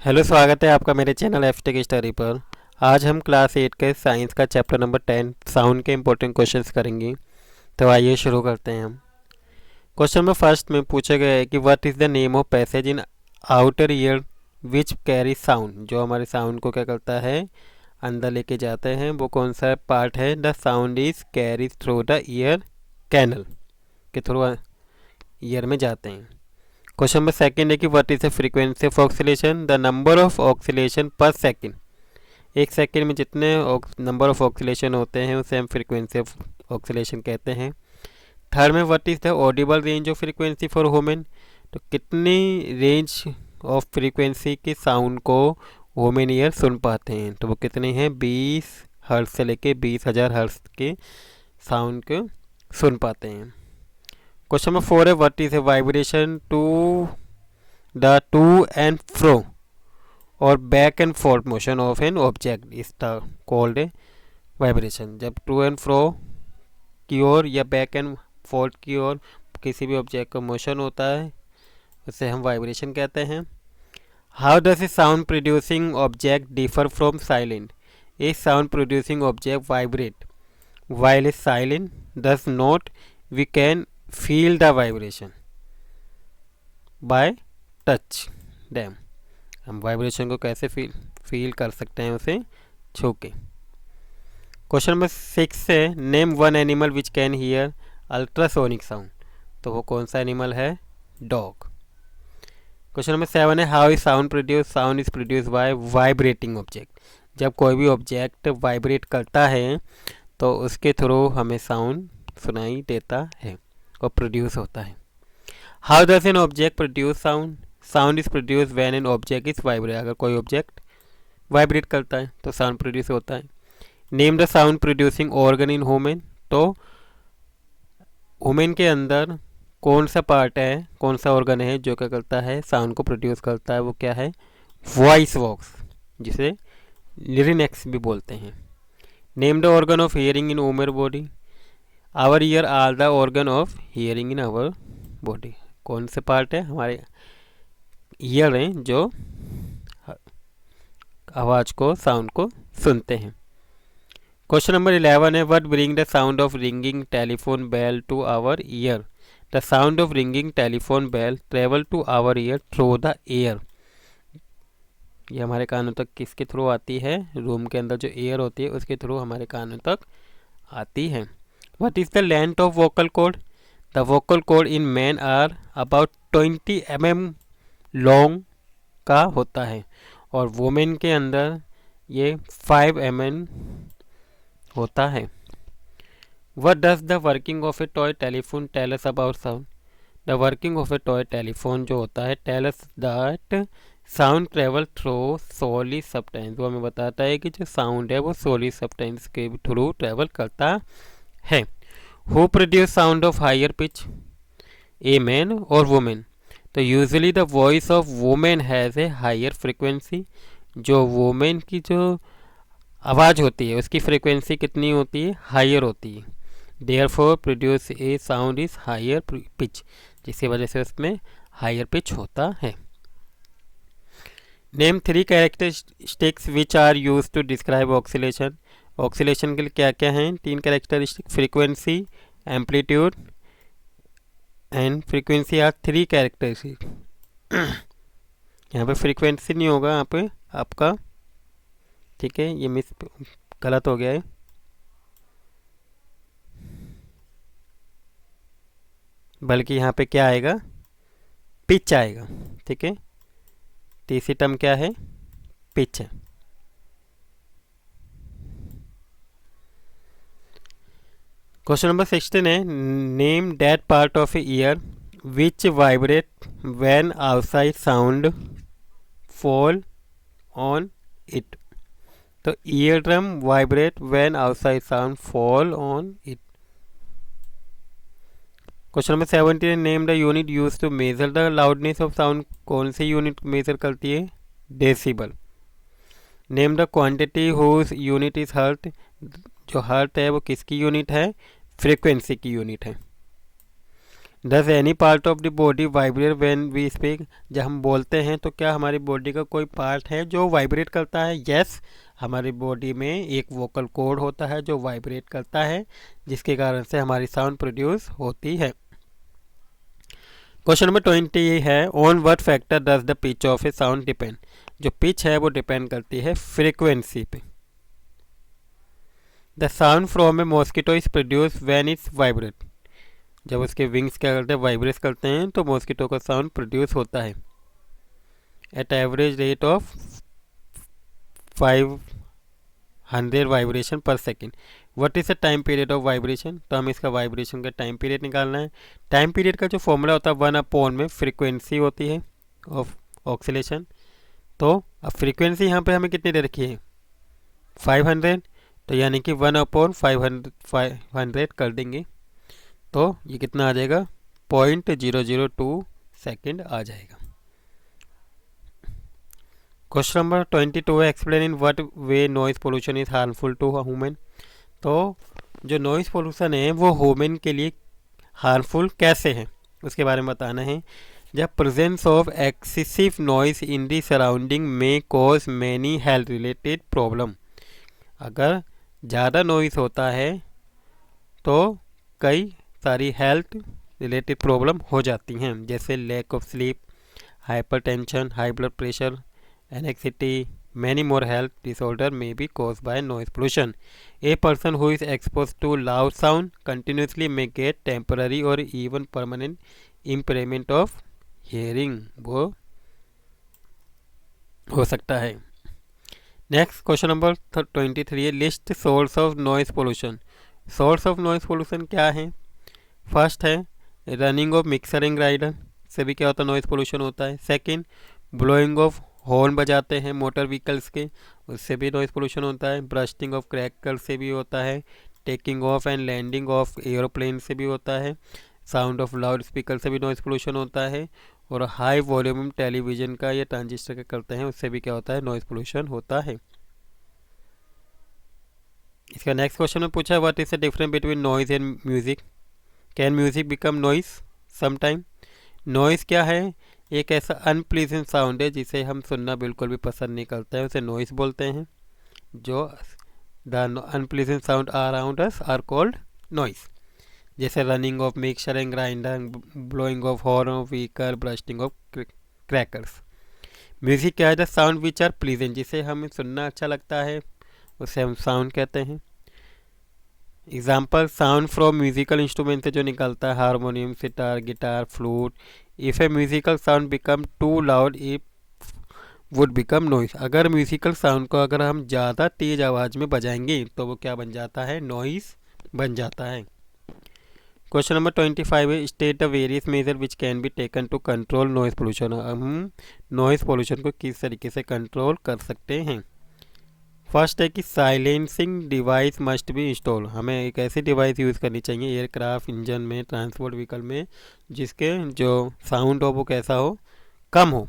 Hello, स्वागत है आपका मेरे चैनल एफटेक स्टडी पर। आज हम क्लास 8 के साइंस का चैप्टर नंबर 10 साउंड के इंपॉर्टेंट क्वेश्चंस करेंगे। तो आइए शुरू करते हैं हम। क्वेश्चन नंबर फर्स्ट में पूछा गया है कि what is the name of passage in outer year which carry sound. जो हमारे साउंड को क्या करता है, अंदर लेके जाते हैं, वो कौन सा पार्ट है। The sound is carry through the ear canal, के थ्रू ईयर में जाते हैं। क्वेश्चन नंबर सेकंड है कि what is the frequency of oscillation. The number of oscillation per second. एक सेकंड में जितने नंबर ऑफ ऑक्सीलेशन होते हैं उसे हम फ्रीक्वेंसी ऑफ ऑक्सीलेशन कहते हैं। थर्ड में what is the Audible range of frequency for women. तो कितनी रेंज ऑफ फ्रीक्वेंसी के साउंड को वुमेन ईयर सुन पाते हैं, तो वो कितने हैं, 20 हर्ट्ज से लेके 20,000 हर्ट्ज के साउंड को सुन पाते हैं। क्वेश्चन नंबर 4 है what is a vibration to the to and fro और back and forth motion of an object is the called a vibration. जब टू एंड फ्रो की ओर या बैक एंड फोर्थ की ओर किसी भी ऑब्जेक्ट का मोशन होता है उसे हम वाइब्रेशन कहते हैं। How does a sound producing object differ from silent. A sound producing object vibrate while is silent does not we can feel the vibration by touch them। हम वाइब्रेशन को कैसे फील कर सकते हैं, उसे छू के। क्वेश्चन नंबर 6 से name one animal which can hear ultrasonic sound. तो वो कौन सा एनिमल है, डॉग। क्वेश्चन नंबर 7 है how is sound produce. Sound is produce by vibrating object. जब कोई भी ऑब्जेक्ट वाइब्रेट करता है तो उसके थ्रू हमें साउंड सुनाई देता है और प्रोड्यूस होता है। How does an object produce sound. Sound is produce when an object is vibrate. अगर कोई ऑब्जेक्ट वाइब्रेट करता है तो साउंड प्रोड्यूस होता है। Name the sound producing organ in human. तो ह्यूमन के अंदर कौन सा पार्ट है, कौन सा ऑर्गन है जो क्या करता है, साउंड को प्रोड्यूस करता है। वो क्या है, वॉइस बॉक्स, जिसे लिरिनेक्स भी बोलते हैं। Name the organ of hearing in human body. Our ear are the organ of hearing in our body. कौन से पार्ट है, हमारे ईयर हैं जो आवाज़ को, साउंड को सुनते हैं। क्वेश्चन नंबर 11 है what bring the sound of ringing telephone bell to our ear. The sound of ringing telephone bell travel to our ear through the air. ये हमारे कानों तक किसके थ्रू आती है, रूम के अंदर जो एयर होती है उसके थ्रू हमारे कानों तक आती है। What is the length of vocal cord. The vocal cord in man are about 20 mm long का होता है और वुमेन के अंदर ये 5 mm होता है। What does the working of a toy telephone tell us about sound. The working of a toy telephone जो होता है tell us that sound travel through solid substances. वो हमें बताता है कि जो साउंड है वो सोली सबटाइम्स के थ्रू ट्रेवल करता है। Who produce sound of higher pitch, a man और वुमेन। तो usually the voice of women has a higher frequency. जो वुमेन की जो आवाज़ होती है उसकी फ्रिक्वेंसी कितनी होती है, हायर होती है। Therefore produce a sound is higher pitch, जिसकी वजह से उसमें हायर पिच होता है। Name 3 characteristics which are use to describe oscillation. Oscillation के लिए क्या क्या हैं, 3 characteristic, frequency, amplitude and frequency are 3 characteristic. यहाँ पे फ्रीक्वेंसी नहीं होगा यहाँ पे आपका, ठीक है, ये मिस गलत हो गया है। बल्कि यहाँ पे क्या आएगा, पिच आएगा, ठीक है। तीसरी टर्म क्या है, पिच है। क्वेश्चन नंबर 16 है name that part of a ear which vibrate when outside sound fall on it. तो ear drum vibrate when outside sound fall on it. Question number 17 है name the unit use to measure the loudness of sound. कौन सी unit measure करती है, decibel. Name the quantity whose unit is hertz. जो hertz है वो किसकी unit है, फ्रीक्वेंसी की यूनिट है। Does any part of the body vibrate when we speak? जब हम बोलते हैं तो क्या हमारी बॉडी का कोई पार्ट है जो वाइब्रेट करता है? यस, हमारी बॉडी में एक वोकल कॉर्ड होता है जो वाइब्रेट करता है, जिसके कारण से हमारी साउंड प्रोड्यूस होती है। क्वेश्चन नंबर 20 है, on what factor does the pitch of A sound depend? जो पिच है वो डिपेंड करती है फ्रीक्वेंसी पे। The sound from A mosquito is produce when it's vibrate. जब उसके विंग्स क्या करते हैं, वाइब्रेट करते हैं, तो मॉस्किटो का साउंड प्रोड्यूस होता है at average rate of 500 vibration per second. What is the time period of vibration? तो हमें इसका वाइब्रेशन का टाइम पीरियड निकालना है। टाइम पीरियड का जो फॉर्मूला होता है 1/, में फ्रीक्वेंसी होती है ऑफ ऑक्सीलेशन। तो अब फ्रीक्वेंसी यहाँ पे हमें कितनी दे रखी है, 500, तो यानी कि 1/500 कर देंगे, तो ये कितना आ जाएगा, 0.002 सेकेंड आ जाएगा। क्वेश्चन नंबर 22 है, explain in what way noise pollution is harmful to human. तो जो नॉइज पोल्यूशन है वो ह्यूमन के लिए हार्मफुल कैसे है, उसके बारे में बताना है। The presence of excessive noise in the surrounding में cause many health related problem. अगर ज़्यादा नॉइज होता है तो कई सारी हेल्थ रिलेटेड प्रॉब्लम हो जाती हैं, जैसे lack of sleep, hypertension, high blood pressure, anxiety, many more health disorder may be caused by noise pollution. A person who is exposed to loud sound continuously may get temporary or even permanent impairment of hearing, वो हो सकता है। Next question number 23 है, list source of noise pollution. Source of noise pollution क्या है? First है running of mixer and grinder से भी क्या होता है, नॉइज पोल्यूशन होता है। सेकंड, ब्लोइंग ऑफ हॉर्न बजाते हैं मोटर व्हीकल्स के, उससे भी नॉइज़ पोल्यूशन होता है। ब्रस्टिंग ऑफ क्रैकर से भी होता है। Taking off and landing of aeroplane से भी होता है। साउंड ऑफ लाउड स्पीकर से भी नॉइज़ पोल्यूशन होता है। और हाई वॉल्यूम टेलीविज़न का या ट्रांजिस्टर का करते हैं, उससे भी क्या होता है, नॉइज़ पोल्यूशन होता है। इसका नेक्स्ट क्वेश्चन में पूछा है, what is the difference between noise and music? Can music become noise sometime? Noise क्या है? एक ऐसा अनप्लीजेंट साउंड है जिसे हम सुनना बिल्कुल भी पसंद नहीं करते हैं, उसे नॉइस बोलते हैं। जो the unpleasant sound around us are called noise, जैसे running of mixer and grinder, blowing of horn of vehicle, bursting of crackers. Music क्या है? The sound which are pleasant, जिसे हमें सुनना अच्छा लगता है, उसे हम साउंड कहते हैं। Example, sound from musical instrument से जो निकलता है, harmonium, sitar, guitar, flute. If a musical sound become too loud it would become noise. अगर म्यूजिकल साउंड को अगर हम ज़्यादा तेज़ आवाज़ में बजाएंगे तो वो क्या बन जाता है, नॉइस बन जाता है। क्वेश्चन नंबर 25 है, state the various measure which can be taken to control noise pollution. हम नॉइस पोल्यूशन को किस तरीके से कंट्रोल कर सकते हैं। फर्स्ट है कि silencing device must be install. हमें एक ऐसी डिवाइस यूज़ करनी चाहिए एयरक्राफ्ट, इंजन में, ट्रांसपोर्ट व्हीकल में, जिसके जो साउंड हो वो कैसा हो, कम हो।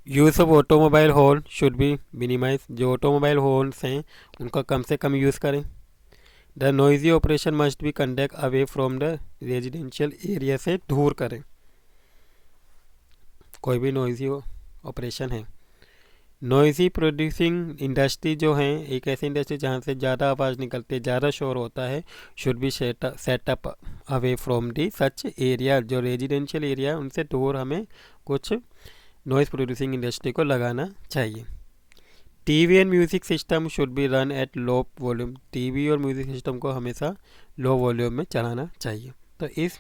Use of automobile horn should be minimise. जो ऑटोमोबाइल हॉर्न्स हैं उनका कम से कम यूज़ करें। The noisy operation must be conduct away from the residential area, से दूर करें कोई भी नॉइजी ऑपरेशन है। नॉइजी प्रोड्यूसिंग इंडस्ट्री जो हैं, एक ऐसी इंडस्ट्री जहाँ से ज़्यादा आवाज़ निकलती है, ज़्यादा शोर होता है, should be set up away from the such area. जो रेजिडेंशियल एरिया उनसे दूर हमें कुछ नॉइज़ प्रोड्यूसिंग इंडस्ट्री को लगाना चाहिए। TV and music system should be run at low volume. TV और म्यूज़िक सिस्टम को हमेशा लो वॉल्यूम में चलाना चाहिए। तो इस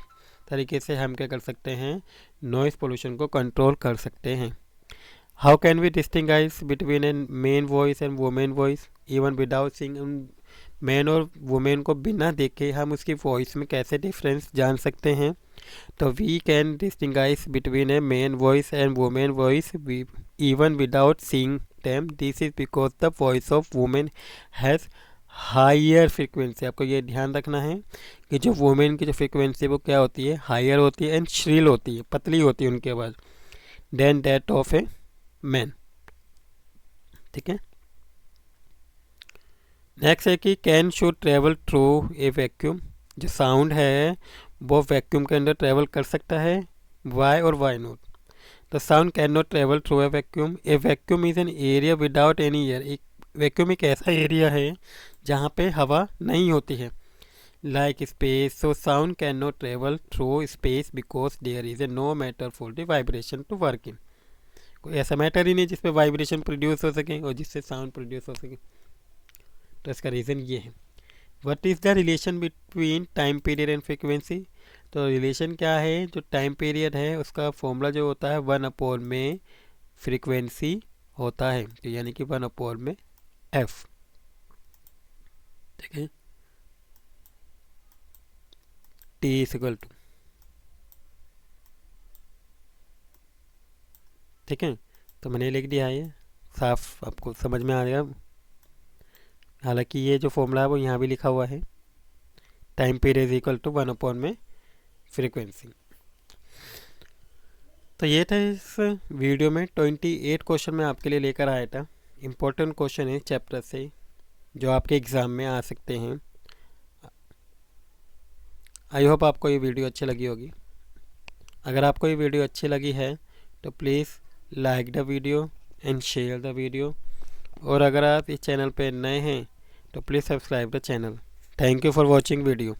तरीके से हम क्या कर सकते हैं, नॉइज़ पोल्यूशन को कंट्रोल कर सकते हैं। How can we distinguish between a men voice and women voice even without seeing? Man और वुमेन को बिना देखे हम उसकी वॉइस में कैसे डिफरेंस जान सकते हैं? तो we can distinguish between a men voice and women voice even without seeing them. This is because the voice of women has higher frequency. आपको ये ध्यान रखना है कि जो वुमेन की जो फ्रिक्वेंसी वो क्या होती है, हायर होती है एंड श्रील होती है, पतली होती है उनकी आवाज़, than that of a man. ठीक है। नेक्स्ट है कि can should travel through a vacuum. जो साउंड है वो वैक्यूम के अंदर ट्रेवल कर सकता है, वाई और why not? The sound can not travel through a vacuum. A vacuum is an area without any air. एक वैक्यूम एक ऐसा एरिया है जहाँ पे हवा नहीं होती है, like space. So sound can not travel through space because there is a no matter for the vibration to work in. कोई ऐसा मैटर ही नहीं जिसपे वाइब्रेशन प्रोड्यूस हो सके और जिससे साउंड प्रोड्यूस हो सके, तो इसका रीज़न ये है। What is the relation between time period and frequency? तो रिलेशन क्या है, जो टाइम पीरियड है उसका फॉर्मूला जो होता है 1/, में फ्रीक्वेंसी होता है, तो यानी कि 1/, में एफ। ठीक है, टी इक्वल टू, ठीक है। तो मैंने लिख दिया है, ये साफ आपको समझ में आ गया। हालांकि ये जो फॉर्मूला है वो यहाँ भी लिखा हुआ है, time period is equal to 1/, में फ्रीक्वेंसी। तो ये था इस वीडियो में 28 क्वेश्चन मैं आपके लिए लेकर आया था। इम्पोर्टेंट क्वेश्चन है चैप्टर से जो आपके एग्ज़ाम में आ सकते हैं। आई होप आपको ये वीडियो अच्छी लगी होगी। अगर आपको ये वीडियो अच्छी लगी है तो please like the video and share the video, और अगर आप इस चैनल पे नए हैं तो please subscribe the channel. Thank you for watching video.